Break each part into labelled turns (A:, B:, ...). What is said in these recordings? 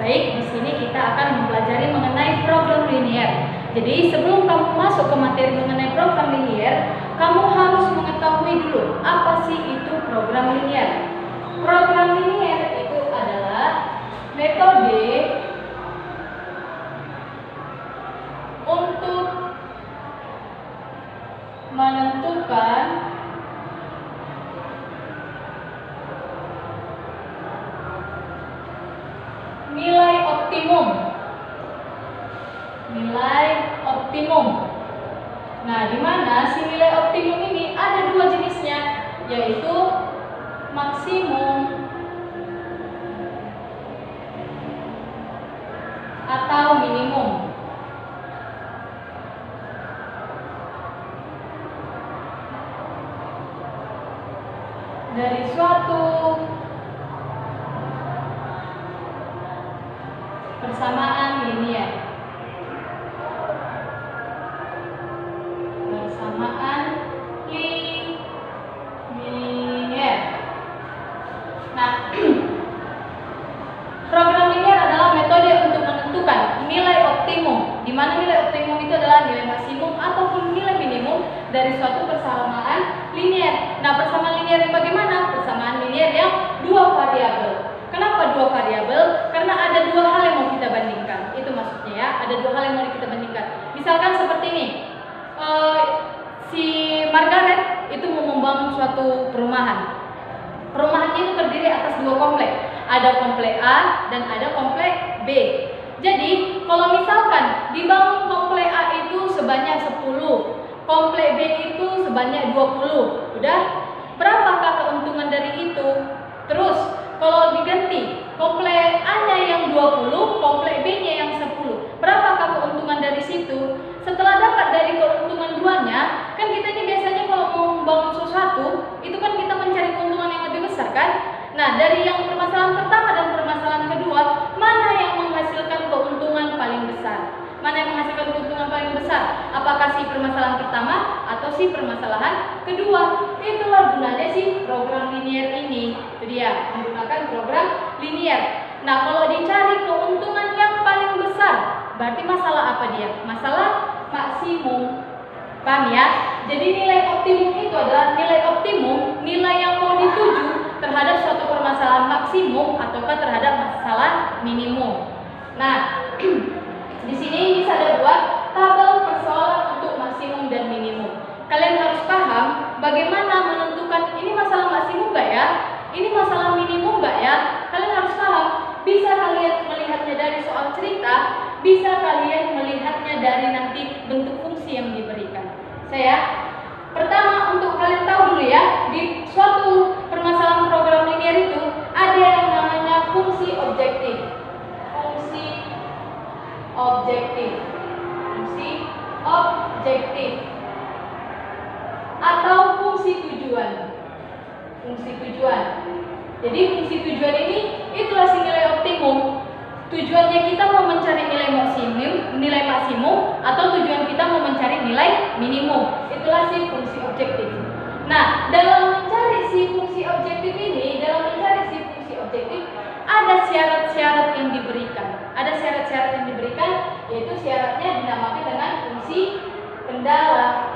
A: Baik, di sini kita akan mempelajari mengenai program linier. Jadi sebelum kamu masuk ke materi mengenai program linier, kamu harus mengetahui dulu apa sih itu program linier. Program linier itu adalah metode untuk menentukan nilai optimum. Nah, di mana si nilai optimum ini ada dua jenisnya, yaitu maksimum atau minimum. Dari suatu persamaan linier. Nah, program linier adalah metode untuk menentukan nilai optimum, di mana nilai optimum itu adalah nilai maksimum ataupun nilai minimum dari suatu persamaan linier. Nah, persamaan linier yang bagaimana? Persamaan linier yang dua variabel. Kenapa dua variabel? Karena ada dua hal yang mau kita bandingkan. Itu maksudnya ya, ada dua hal yang mau kita bandingkan. Misalkan seperti ini, si Margaret itu mau membangun suatu perumahan. Perumahan itu terdiri atas dua komplek. Ada komplek A dan ada komplek B. Jadi, kalau misalkan dibangun komplek A itu sebanyak 10, komplek B itu sebanyak 20. Udah? Berapakah keuntungan dari itu? Terus, kalau diganti, komplek A-nya yang 20, komplek B-nya yang 10. Berapakah keuntungan dari situ? Setelah dapat dari keuntungan duanya, kan kita ini biasanya kalau mau membangun sesuatu, itu kan kita mencari keuntungan yang lebih besar kan? Nah, dari yang permasalahan pertama dan permasalahan kedua, mana yang menghasilkan keuntungan paling besar? Mana yang menghasilkan keuntungan paling besar? Apakah si permasalahan pertama atau si permasalahan kedua? Itulah gunanya si program linier ini. Itu dia, menggunakan program linier. Nah, kalau dicari keuntungan yang paling besar, berarti masalah apa dia? Masalah maksimum. Paham ya? Jadi nilai optimum itu adalah nilai optimum, nilai yang mau dituju terhadap suatu permasalahan maksimum ataukah terhadap masalah minimum. Nah, di sini bisa ada buat tabel persoalan untuk maksimum dan minimum. Kalian harus paham bagaimana menentukan ini masalah maksimum nggak ya? Ini masalah minimum nggak ya? Kalian harus paham. Bisa kalian melihatnya dari soal cerita, bisa kalian melihatnya dari nanti bentuk fungsi yang diberikan. Pertama untuk kalian tahu dulu ya, di suatu permasalahan program linier itu ada yang namanya fungsi objektif. Fungsi objektif atau fungsi tujuan. Jadi fungsi tujuan ini itulah si nilai optimum. Tujuannya kita mau mencari nilai maksimum atau tujuan kita mau mencari nilai minimum. Itulah si fungsi objektif. Nah, dalam mencari si fungsi objektif ini, ada syarat-syarat yang diberikan. Yaitu syaratnya dinamakan dengan fungsi kendala.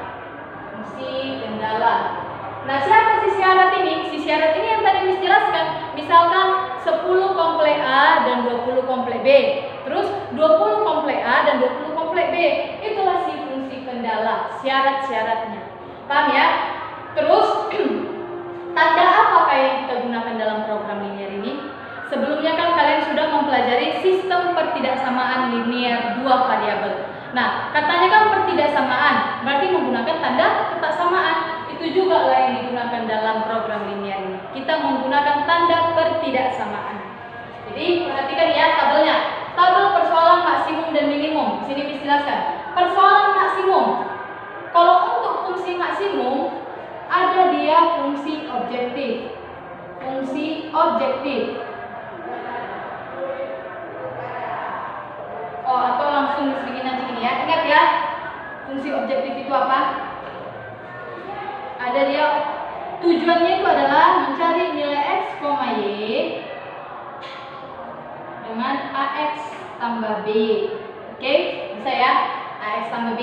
A: Nah, siapa si syarat ini? Si syarat ini yang tadi dijelaskan. Misalkan 10 komplek A dan 20 komplek B. Terus 20 komplek A dan 20 komplek B. Itulah si fungsi kendala, syarat-syaratnya. Paham ya? Terus tanda apakah yang kita gunakan dalam program linier ini? Sebelumnya kan kalian sudah mempelajari sistem pertidaksamaan linier dua variabel. Nah, katanya kan pertidaksamaan, berarti menggunakan tanda ketaksamaan. Itu juga lah yang digunakan dalam program linier ini. Kita menggunakan tanda pertidaksamaan. Jadi perhatikan ya tabelnya. Tabel persoalan maksimum dan minimum. Sini dijelaskan. Persoalan maksimum. Kalau untuk fungsi maksimum, ada dia fungsi objektif. Atau langsung begini aja gini ya. Ingat ya, fungsi objektif itu apa? Ada dia tujuannya itu adalah mencari nilai x, y dengan ax tambah B. Oke, bisa ya? AX tambah B.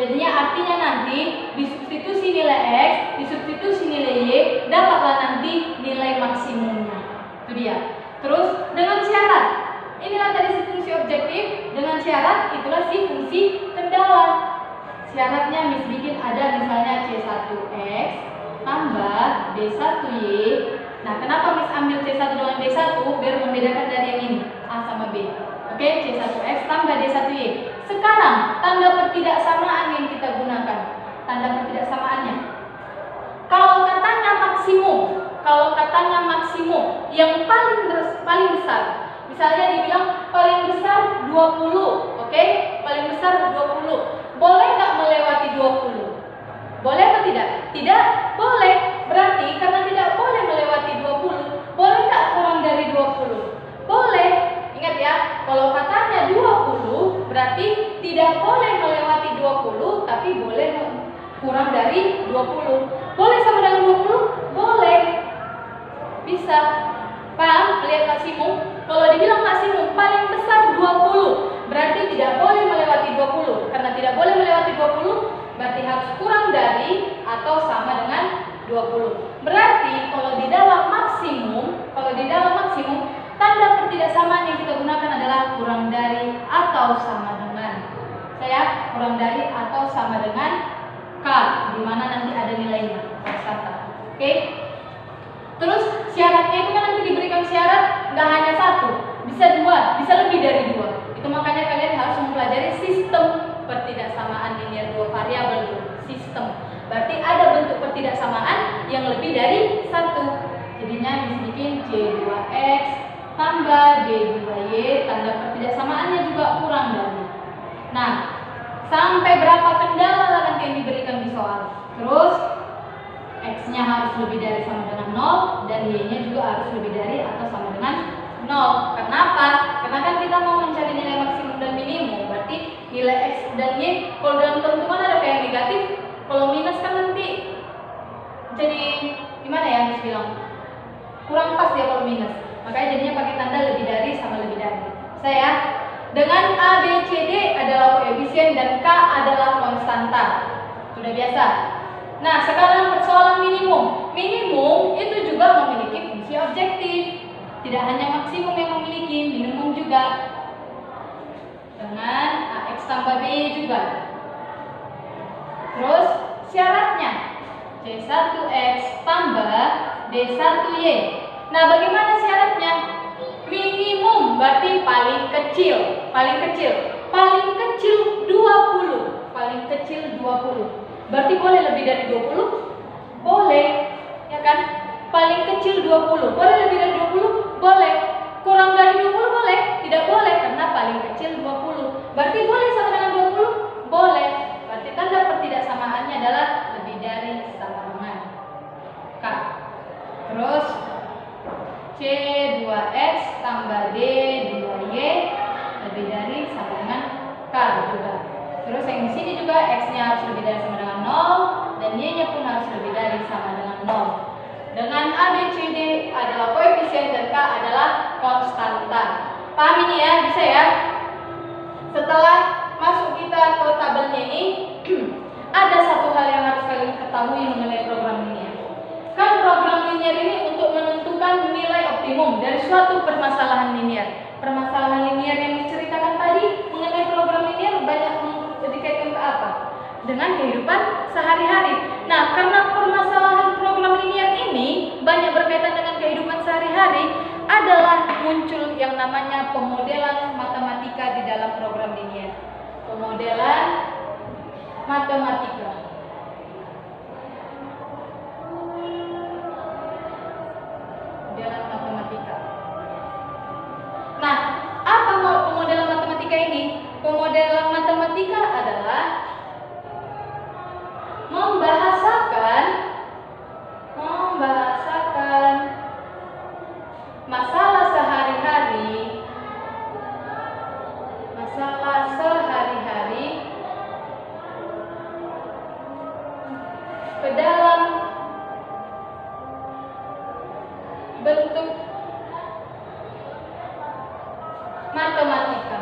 A: Jadinya artinya nanti disubstitusi nilai X, disubstitusi nilai Y, dapatlah nanti nilai maksimumnya. Itu dia. Terus dengan syarat. Inilah tadi si fungsi objektif, dengan syarat itulah si fungsi kendala. Syaratnya Miss bikin ada misalnya C1X tambah D1Y. Nah, kenapa Miss ambil C1 dengan D1? Biar membedakan dari yang ini, A sama B. Oke, C1X tambah D1Y. Sekarang tanda pertidaksamaan yang kita gunakan. Tanda pertidaksamaannya. Kalau katanya maksimum yang paling besar. Misalnya dibilang paling besar 20, oke? Paling besar 20. Boleh nggak melewati 20? Boleh atau tidak? Tidak boleh. Berarti karena tidak boleh melewati 20, boleh nggak kurang dari 20? Boleh. Ingat ya, kalau katanya 20, berarti tidak boleh melewati 20, tapi boleh kurang dari 20. Boleh sama dengan 20? Boleh. Bisa. Paham? Lihat maksimum. Kalau dibilang maksimum paling besar 20, berarti tidak boleh melewati 20. Karena tidak boleh melewati 20, berarti harus kurang dari atau sama dengan 20. Berarti kalau di dalam maksimum, tanda pertidaksamaan yang kita gunakan adalah kurang dari atau sama dengan. Kurang dari atau sama dengan K, di mana nanti ada nilainya. Oke? Terus syaratnya itu kan nanti diberikan syarat nggak hanya satu, bisa dua, bisa lebih dari dua. Itu makanya kalian harus mempelajari sistem pertidaksamaan linear dua variabel dulu. Sistem. Berarti ada bentuk pertidaksamaan yang lebih dari satu. Jadinya bikin C2X tambah D2Y, tanda pertidaksamaannya juga kurang dari. Nah, sampai berapa kendala lah nanti yang diberikan di soal. Terus X-nya harus lebih dari sama dengan 0 dan Y-nya juga harus lebih dari atau sama dengan 0. Kenapa? Karena kan kita mau mencari nilai maksimum dan minimum. Berarti nilai X dan Y kalau dalam ketentuan ada kayak negatif, kalau minus kan nanti jadi gimana ya Miss bilang? Kurang pas ya kalau minus. Makanya jadinya pakai tanda lebih dari sama lebih dari. Saya dengan A, B, C, D adalah koefisien dan K adalah konstanta. Sudah biasa. Nah, sekarang persoalan minimum. Minimum itu juga memiliki fungsi objektif. Tidak hanya maksimum yang memiliki, minimum juga. Dengan AX tambah B juga. Terus syaratnya C1X tambah D1Y. Nah, bagaimana syaratnya? Minimum berarti paling kecil. Paling kecil 20. Paling kecil 20. Berarti boleh lebih dari 20? Boleh, ya kan? Paling kecil 20. Boleh lebih dari 20? Boleh. Kurang dari 20 boleh? Tidak boleh karena paling kecil 20. Berarti boleh sama dengan 20? Boleh. Berarti tanda pertidaksamaannya adalah lebih dari sama dengan K. Terus C2X tambah D2Y lebih dari sama dengan K juga. Terus yang di sini juga X-nya harus lebih dari sama dengan 0 dan Y-nya pun harus lebih dari sama dengan 0. Dengan A, B, C, D adalah koefisien dan K adalah konstanta. Paham ini ya? Bisa ya? Setelah masuk kita ke tabelnya ini, ada satu hal yang harus kalian ketahui mengenai program linear. Kan program linear ini untuk menentukan nilai optimum dari suatu permasalahan linear. Permasalahan linear yang diceritakan tadi mengenai program linear banyak dikaitkan ke apa? Dengan kehidupan sehari-hari. Nah, karena permasalahan program linear ini banyak berkaitan dengan kehidupan sehari-hari, adalah muncul yang namanya pemodelan matematika di dalam program linear. Pemodelan matematika. Pemodelan matematika. Nah, apa pemodelan matematika ini? Pemodelan matematika adalah membahasakan masalah sehari-hari ke dalam bentuk matematika.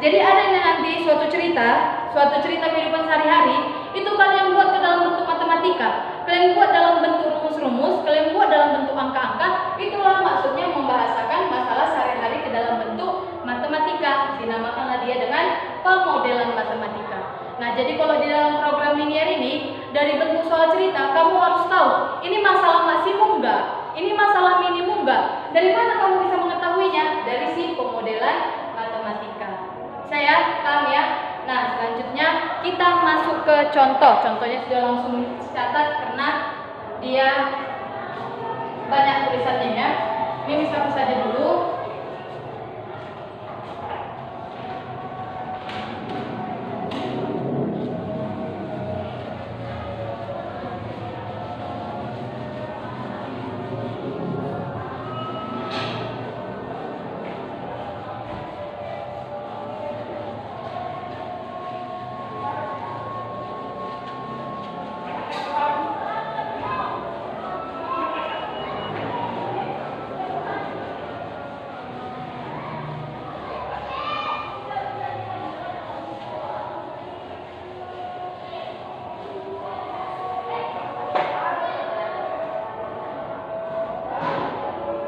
A: Jadi ada yang nanti suatu cerita kehidupan sehari-hari itu kalian buat ke dalam bentuk matematika, kalian buat dalam bentuk rumus-rumus, kalian buat dalam bentuk angka-angka. Itulah maksudnya membahasakan masalah sehari-hari ke dalam bentuk matematika. Dinamakanlah dia dengan pemodelan matematika. Nah, jadi kalau di dalam program linear ini dari bentuk soal cerita, kamu harus tahu ini masalah maksimum enggak, ini masalah minimum enggak. Dari mana kamu bisa mengetahuinya? Dari si pemodelan matematika. Saya paham ya? Nah, selanjutnya kita masuk ke contoh. Contohnya sudah langsung dicatat karena dia banyak tulisannya ya. Ini bisa hapus saja dulu.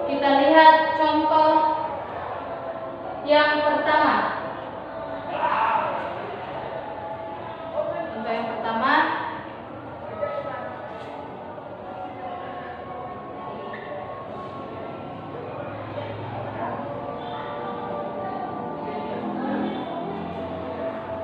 A: Kita lihat contoh yang pertama. Contoh yang pertama.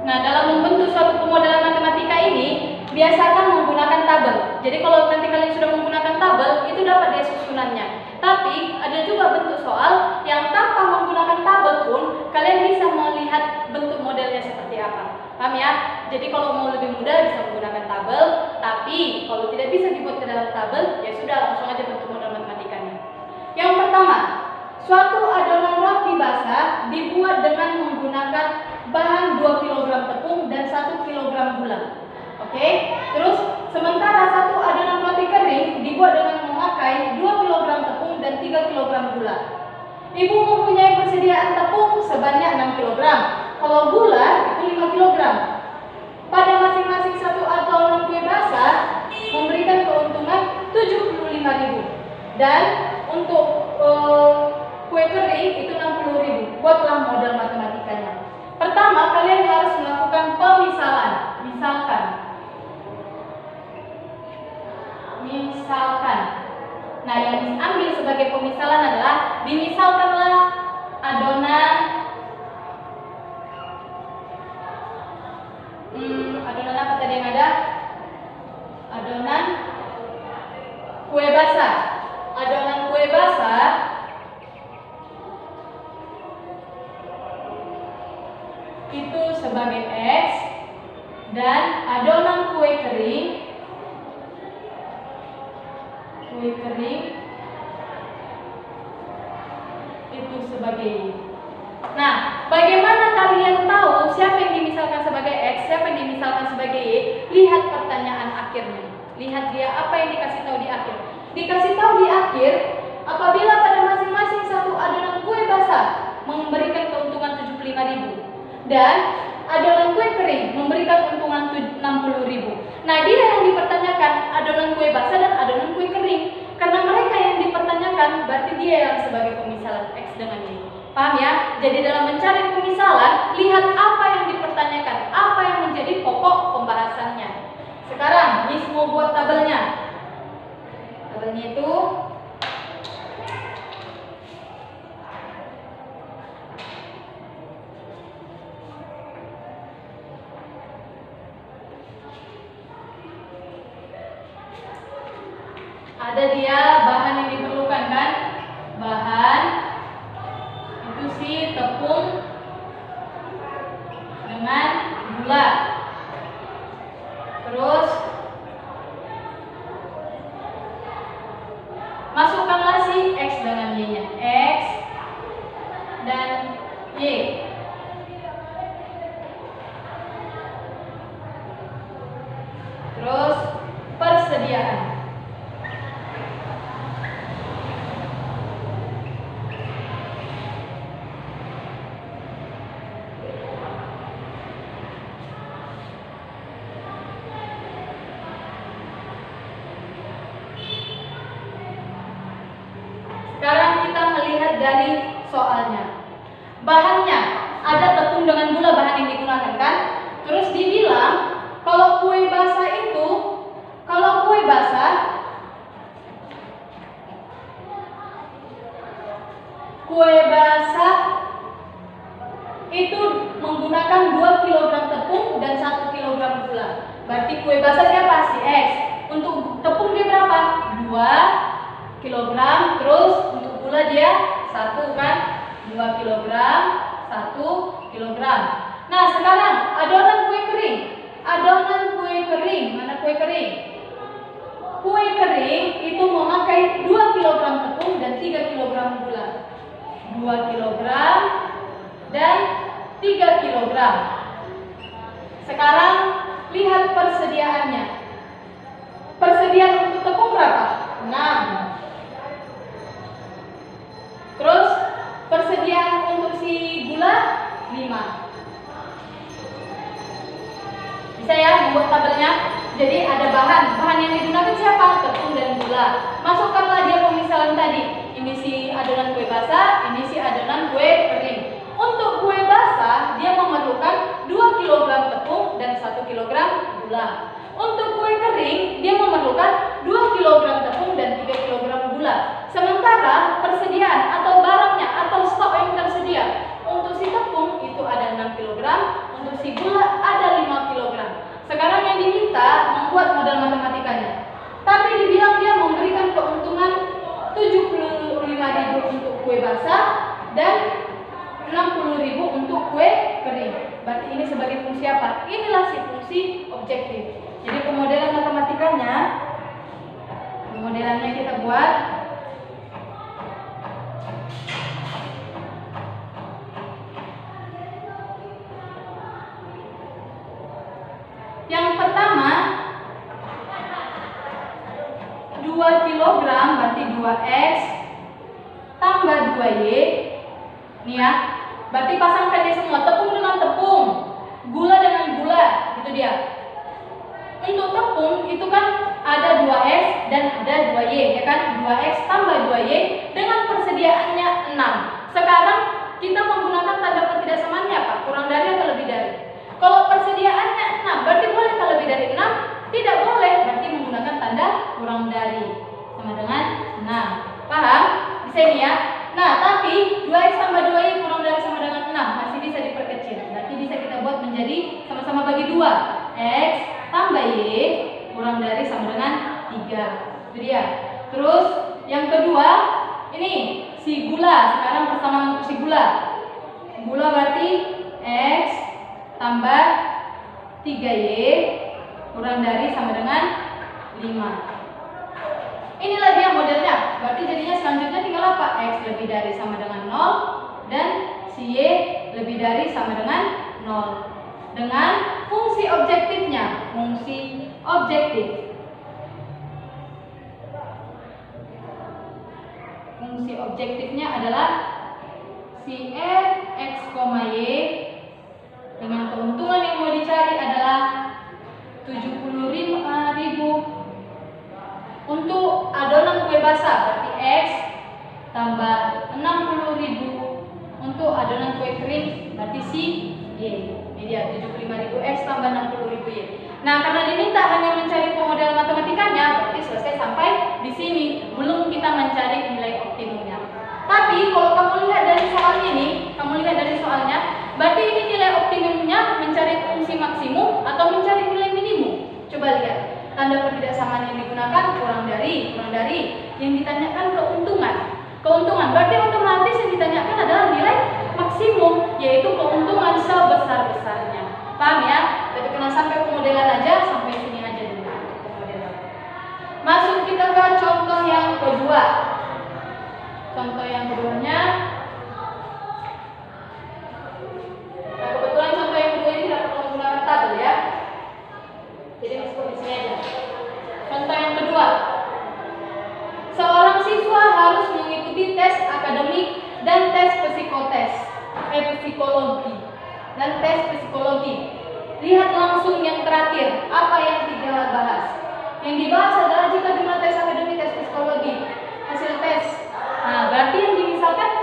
A: Nah, dalam membentuk suatu pemodelan matematika ini, biasakan menggunakan tabel. Jadi kalau nanti kalian sudah menggunakan tabel, itu dapat dia susunannya. Tapi ada juga bentuk soal yang tanpa menggunakan tabel pun kalian bisa melihat bentuk modelnya seperti apa. Paham ya? Jadi kalau mau lebih mudah bisa menggunakan tabel, tapi kalau tidak bisa dibuat ke dalam tabel, ya sudah langsung aja bentuk model matematikanya. Yang pertama, suatu adonan roti basah dibuat dengan menggunakan bahan 2 kg tepung dan 1 kg gula. Oke? Terus sementara satu adonan roti kering dibuat dengan memakai 2 kg tepung dan 3 kg gula. Ibu mempunyai persediaan tepung sebanyak 6 kg. Kalau gula itu 5 kg. Pada masing-masing satu adonan kue basah memberikan keuntungan 75.000. Dan untuk kue kering itu 60.000. Buatlah model matematikanya. Pertama, kalian harus melakukan pemisalan. Misalkan. Nah, yang diambil sebagai pemisalan adalah dimisalkanlah adonan apa tadi yang ada? Adonan kue basah. Adonan kue basah itu sebagai X dan adonan kue kering itu sebagai Y. Nah, bagaimana kalian tahu siapa yang dimisalkan sebagai X, siapa yang dimisalkan sebagai Y? Lihat pertanyaan akhirnya. Lihat dia apa yang dikasih tahu di akhir. Dikasih tahu di akhir, apabila pada masing-masing satu adonan kue basah memberikan keuntungan 75.000 dan adonan kue kering memberikan keuntungan 60.000. Nah, dia yang dipertanyakan adonan kue basah dan adonan kue kering. Karena mereka yang dipertanyakan, berarti dia yang sebagai pemisalan X dengan Y. Paham ya? Jadi dalam mencari pemisalan, lihat apa yang dipertanyakan, apa yang menjadi pokok pembahasannya. Sekarang, Miss mau buat tabelnya. Tabelnya itu ada dia bahan yang diperlukan kan? Bahan itu si tepung dengan gula. Terus masukkanlah si X dengan Y-nya. X dan Y. Terus persediaan. lihat dari soalnya. Bahannya ada tepung dengan gula bahan yang digunakan kan? Terus dibilang kalau kue basah itu, kue basah itu menggunakan 2 kg tepung dan 1 kg gula. Berarti kue basah siapa? Si X. Untuk tepung dia berapa? 2 kg. Terus untuk gula dia 1 kan? 2 kg, 1 kg. Nah, sekarang adonan kue kering. Mana kue kering? Kue kering itu memakai 2 kg tepung dan 3 kg gula. 2 kg dan 3 kg. Sekarang lihat persediaannya. Persediaan untuk tepung berapa? 6. Terus persediaan untuk si gula 5. Bisa ya membuat tabelnya? Jadi ada bahan yang digunakan siapa? Tepung dan gula. Masukkanlah dia pemisahan tadi. Ini si adonan kue basah, ini si adonan kue kering. Untuk kue basah dia memerlukan 2 kg tepung dan 1 kg gula. Untuk kue kering dia memerlukan 2 kg tepung dan 3 kg gula. Sementara persediaan atau barangnya atau stok yang tersedia untuk si tepung itu ada 6 kg, untuk si gula ada 5 kg. Sekarang yang diminta membuat modal matematikanya. Tapi dibilang dia memberikan keuntungan 75.000 untuk kue basah dan 60.000 untuk kue kering. Berarti ini sebagai fungsi apa? Inilah si fungsi objektif. Jadi pemodelan matematikanya, pemodelannya kita buat. Yang pertama 2 kg berarti 2x tambah 2y. Nih ya, berarti pasangkan dia semua, tepung dengan tepung, gula dengan gula, itu dia. Untuk tepung itu kan ada 2x dan ada 2y, ya kan? 2x tambah 2y dengan persediaannya 6. Sekarang kita menggunakan tanda pertidaksamaannya apa? Kurang dari atau lebih dari? Kalau persediaannya 6, berarti boleh kalau lebih dari 6? Tidak boleh, berarti menggunakan tanda kurang dari. Sama dengan 6. Paham? Bisa ini ya? Nah, tapi 2x tambah 2y kurang dari sama dengan 6. Masih bisa diperkecil. Berarti bisa kita buat menjadi sama-sama bagi 2. X tambah y kurang dari sama dengan 3. Itu dia. Terus yang kedua, ini si gula. Sekarang persamaan untuk si gula. Gula berarti X tambah 3y kurang dari sama dengan 5. Inilah dia modelnya. Berarti jadinya selanjutnya tinggal apa? X lebih dari sama dengan 0 dan si y lebih dari sama dengan 0. Dengan fungsi objektifnya. Fungsi objektif. Fungsi objektifnya adalah si f x, y dengan keuntungan yang mau dicari adalah 75.000 untuk adonan kue basah, berarti X tambah 60.000 untuk adonan kue kering, berarti si Y. Ini dia 75.000 X tambah 60.000 Y. Nah, karena diminta hanya mencari pemodelan matematikanya, berarti selesai sampai di sini. Belum kita mencari nilai optimumnya. Tapi kalau kamu lihat dari soalnya ini, berarti ini nilai optimumnya mencari fungsi maksimum atau mencari nilai minimum. Coba lihat. Tanda pertidaksamaan yang digunakan kurang dari. Yang ditanyakan keuntungan berarti otomatis yang ditanyakan adalah nilai maksimum, yaitu keuntungan sebesar-besarnya. Paham ya? Jadi kena sampai pemodelan aja, sampai sini aja dulu pemodelan. Masuk kita ke contoh yang kedua. Contoh yang keduanya, nah kebetulan contoh yang kedua ini tidak perlu menggunakan tabel ya. Jadi masuk di sini aja. Contoh yang kedua. Seorang siswa harus mengikuti tes akademik dan tes psikologi. Lihat langsung yang terakhir, apa yang kita bahas. Yang dibahas adalah jika jumlah tes akademik, tes psikologi, hasil tes. Nah, berarti yang dimisalkan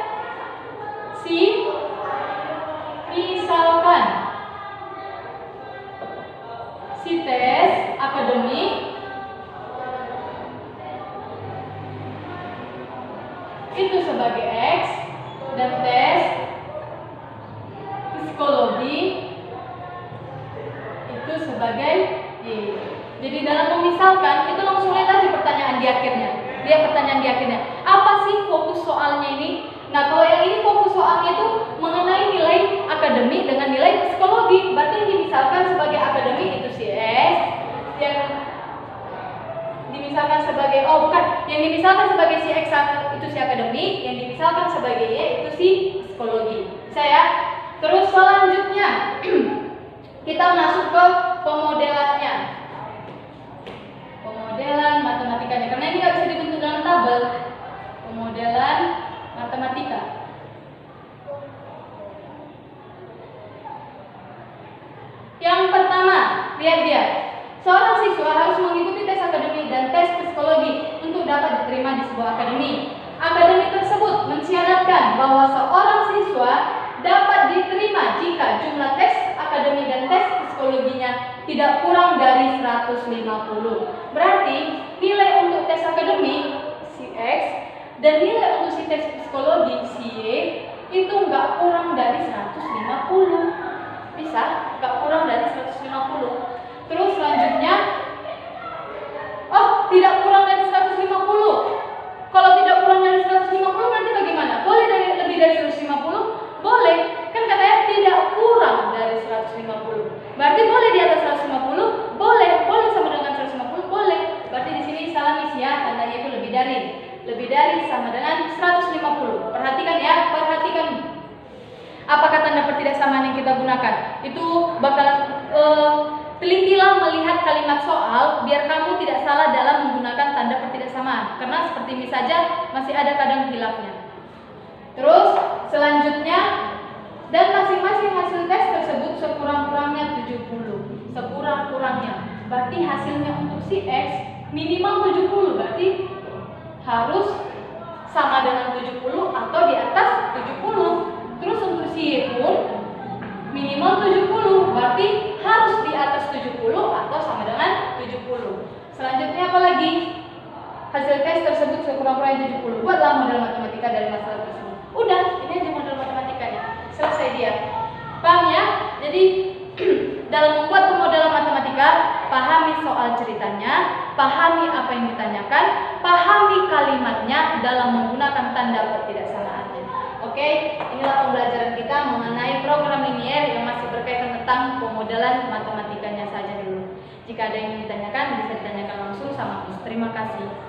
A: akademik itu sebagai X dan tes psikologi itu sebagai Y. Jadi dalam memisalkan itu langsung lihat aja pertanyaan di akhirnya. Lihat pertanyaan di akhirnya. Apa sih fokus soalnya ini? Nah, kalau yang ini fokus soalnya itu mengenai nilai akademik dengan nilai psikologi. Berarti yang dimisalkan sebagai akademik itu si S, yang dimisalkan sebagai yang dimisalkan sebagai si X itu si akademik, yang dimisalkan sebagai Y itu si psikologi. Bisa ya? Terus selanjutnya kita masuk ke pemodelannya. Pemodelan matematikanya, karena ini nggak bisa dibentuk dalam tabel. Pemodelan matematika. Yang pertama, lihat dia. Seorang siswa harus mengikuti tes akademik dan tes psikologi untuk dapat diterima di sebuah akademi. Akademi tersebut mensyaratkan bahwa seorang siswa dapat diterima jika jumlah tes akademik dan tes psikologinya tidak kurang dari 150. Berarti nilai untuk tes akademik si X dan nilai untuk si tes psikologi si Y itu nggak kurang dari 150. Bisa? Nggak kurang dari 150. Terus selanjutnya, tidak kurang dari 150. Kalau tidak kurang dari 150 berarti bagaimana? Boleh lebih dari 150? Boleh. Kan katanya tidak kurang dari 150. Berarti boleh di atas 150? Boleh. Boleh sama dengan 150? Boleh. Berarti di sini salah mis ya, tandanya itu lebih dari. Lebih dari sama dengan 150. Perhatikan ya, perhatikan. Apakah tanda pertidaksamaan yang kita gunakan? Itu bakalan telitilah melihat kalimat soal biar kamu tidak salah dalam menggunakan tanda pertidaksamaan. Karena seperti ini saja masih ada kadang khilafnya. Terus selanjutnya, dan masing-masing hasil tes tersebut sekurang-kurangnya 70. Sekurang-kurangnya. Berarti hasilnya untuk si X minimal 70. Berarti harus sama dengan 70 atau di atas 70. Terus untuk si Y pun minimal 70. Berarti harus di atas 70 atau sama dengan 70. Selanjutnya apa lagi? Hasil tes tersebut sekurang-kurangnya 70. Buatlah model matematika dari masalah tersebut. Udah, ini aja model matematikanya. Selesai dia. Paham ya? Jadi dalam membuat pemodelan matematika, pahami soal ceritanya, pahami apa yang ditanyakan, pahami kalimatnya dalam menggunakan tanda pertidaksamaannya. Oke, inilah pembelajaran kita mengenai program linier yang masih berkaitan tentang pemodelan matematikanya saja dulu. Jika ada yang ingin ditanyakan, bisa ditanyakan langsung sama Miss. Terima kasih.